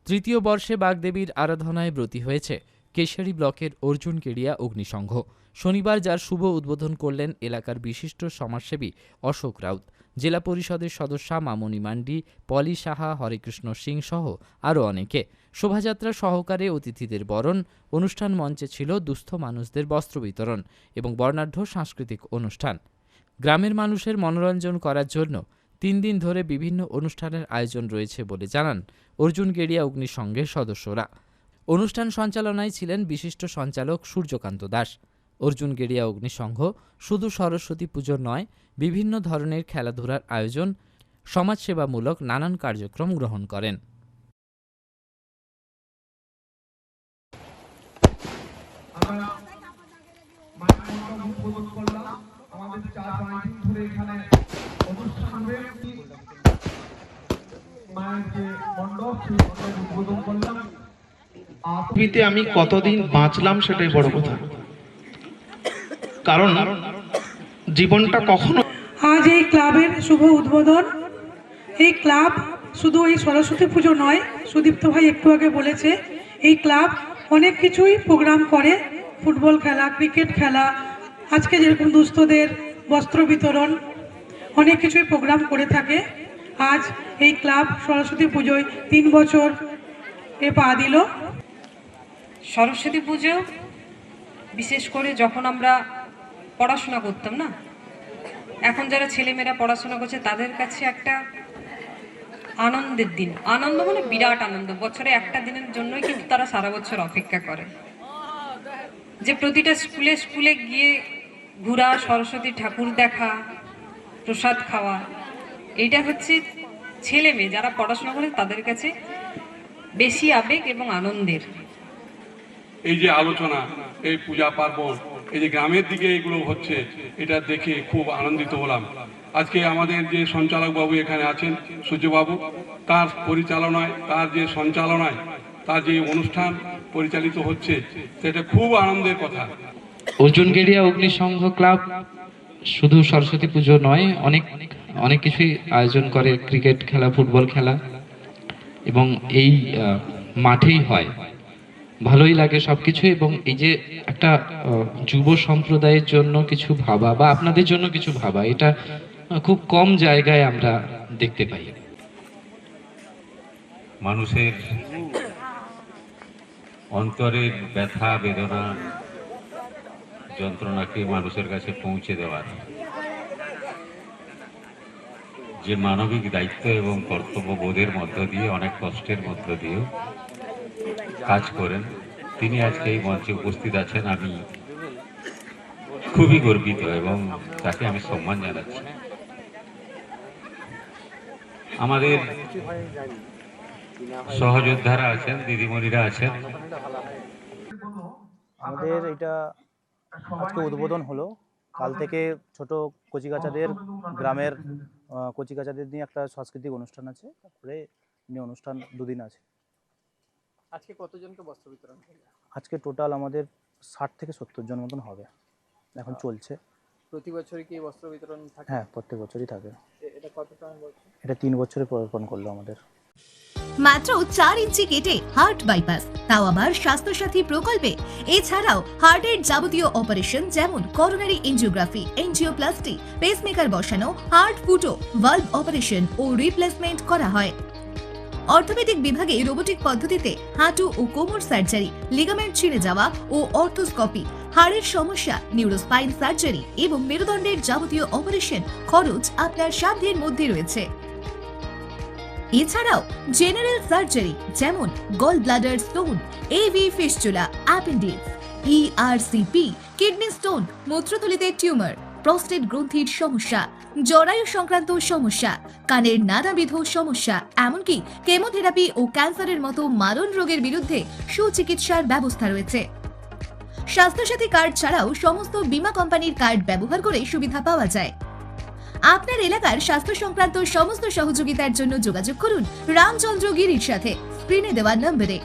তৃতীয় বর্ষে বাগদেবীর আরাধনায় ব্রতী হয়েছে কেশারী ব্লকের অর্জুন কেড়িয়া অগ্নিসংঘ। শনিবার যার শুভ উদ্বোধন করলেন এলাকার বিশিষ্ট সমাজসেবী অশোক রাউত, জেলা পরিষদের সদস্যা মামনি মান্ডি, পলি সাহা, হরেকৃষ্ণ সিং সহ আরও অনেকে। শোভাযাত্রা সহকারে অতিথিদের বরণ, অনুষ্ঠান মঞ্চে ছিল দুস্থ মানুষদের বস্ত্র বিতরণ এবং বর্ণাঢ্য সাংস্কৃতিক অনুষ্ঠান। গ্রামের মানুষের মনোরঞ্জন করার জন্য 3 দিন ধরে বিভিন্ন অনুষ্ঠানের আয়োজন রয়েছে বলে জানান অর্জুন গেড়িয়া অগ্নিসংঘের সদস্যরা। অনুষ্ঠান সঞ্চালনায় ছিলেন বিশিষ্ট সঞ্চালক সূর্যকান্ত দাস। অর্জুন গেড়িয়া অগ্নিসংঘ শুধু সরস্বতী পুজো নয়, বিভিন্ন ধরনের খেলাধুলার আয়োজন, সমাজসেবামূলক নানান কার্যক্রম গ্রহণ করেন। পৃথিবীতে আমি কতদিন বাঁচলাম সেটাই বড় কথা, কারণ জীবনটা কখনো। আজ এই ক্লাবের শুভ উদ্বোধন। এই ক্লাব শুধু এই সরস্বতী পুজো নয়, সুদীপ্ত ভাই একটু আগে বলেছে, এই ক্লাব অনেক কিছুই প্রোগ্রাম করে, ফুটবল খেলা, ক্রিকেট খেলা, আজকে যেরকম দুস্থদের বস্ত্র বিতরণ, অনেক কিছুই প্রোগ্রাম করে থাকে। আজ এই ক্লাব সরস্বতী পুজোয় 3 বছর পা দিল। সরস্বতী পুজো বিশেষ করে যখন আমরা পড়াশোনা করতাম না, এখন যারা ছেলেমেয়েরা পড়াশোনা করছে তাদের কাছে একটা আনন্দের দিন। আনন্দ মানে বিরাট আনন্দ, বছরে একটা দিনের জন্যই কিন্তু তারা সারা বছর অপেক্ষা করে, যে প্রতিটা স্কুলে স্কুলে গিয়ে ঘোরা, সরস্বতী ঠাকুর দেখা, প্রসাদ খাওয়া, এইটা হচ্ছে ছেলে মেয়ে যারা পড়াশোনা করে তাদের কাছে বেশি আবেগ এবং আনন্দের। এই যে আলোচনা, এই পূজা পার্বণ, এই যে গ্রামের দিকে এগুলো হচ্ছে, এটা দেখে খুব আনন্দিত হলাম। আজকে আমাদের যে সঞ্চালক বাবু এখানে আছেন, সূর্যবাবু, তার পরিচালনায়, তার যে সঞ্চালনায়, তার যে অনুষ্ঠান পরিচালিত হচ্ছে, সেটা খুব আনন্দের কথা। অর্জুন গেড়িয়া অগ্নিসংঘ ক্লাব শুধু সরস্বতী পুজো নয়, অনেক কিছুই আয়োজন করে, ক্রিকেট খেলা, ফুটবল খেলা, এবং এই মাঠেই হয়। ভালোই লাগে সবকিছু। এবং এই যে একটা যুব সম্প্রদায়ের জন্য কিছু ভাবা বা আপনাদের জন্য কিছু ভাবা, এটা খুব কম জায়গায় আমরা দেখতে পাই। মানুষের অন্তরের ব্যথা বেদনা যন্ত্রণাকে মানুষের কাছে পৌঁছে দেওয়ার যে মানবিক দায়িত্ব এবং কর্তব্য বোধের মধ্য দিয়ে, অনেক কষ্টের মধ্য দিয়েও কাজ করেন, তিনি আজকে এই মঞ্চে উপস্থিত আছেন। আমি খুবই গর্বিত এবং তাকে আমি সম্মান জানাচ্ছি। আমাদের সহযোদ্ধারা আছেন, দিদিমণিরা আছেন। আমাদের এটা আজকে উদ্বোধন হলো। কাল থেকে ছোট কচিকাচাদের, গ্রামের কচিকাচাদের নিয়ে একটা সাংস্কৃতিক অনুষ্ঠান আছে, তারপরে অনুষ্ঠান 2 দিন আছে। আজকে কতজনকে বস্ত্র বিতরণ করবে? আজকে টোটাল আমাদের 60 থেকে 70 জন মতন হবে, এখন চলছে। প্রতি বছরই কি বস্ত্র বিতরণ থাকে? হ্যাঁ, প্রত্যেক বছরই থাকে। এটা কত টাইম বলছে? এটা 3 বছরে পদার্পণ করলো আমাদের। মাত্র 4 ইঞ্চি কেটে হার্ট বাইপাস, তাও আবার স্বাস্থ্যসাথী প্রকল্পে। এছাড়াও হার্টের যাবতীয় অপারেশন যেমন করোনারি এনজিওগ্রাফি, এনজিওপ্লাস্টি, পেসমেকার বসানো, হার্ট ফুটো, ভালভ অপারেশন ও রিপ্লেসমেন্ট করা হয়। অর্থোপেডিক বিভাগে রোবোটিক পদ্ধতিতে হাঁটু ও কোমর সার্জারি, লিগামেন্ট ছিঁড়ে যাওয়া ও অর্থোস্কোপি, হাড়ের সমস্যা, নিউরোস্পাইন সার্জারি এবং মেরুদণ্ডের যাবতীয় অপারেশন খরচ আপনার সাধ্যের মধ্যে রয়েছে। এছাড়াও জেনারেল সার্জারি যেমন gall bladder stone, AV fistula, appendix, ERCP, kidney stone, মূত্রথলিতে টিউমার, প্রস্টেট গ্রন্থির সমস্যা, জরায়ু সংক্রান্ত সমস্যা, কানের নানাবিধ সমস্যা, এমনকি কেমোথেরাপি ও ক্যান্সারের মতো মারণ রোগের বিরুদ্ধে সুচিকিৎসার ব্যবস্থা রয়েছে। স্বাস্থ্যসাথী কার্ড ছাড়াও সমস্ত বীমা কোম্পানির কার্ড ব্যবহার করে সুবিধা পাওয়া যায়। আপনার এলাকার স্বাস্থ্য সংক্রান্ত সমস্ত সহযোগিতার জন্য যোগাযোগ করুন রামচন্দ্র গিরির সাথে স্ক্রিনে দেওয়া নম্বরে।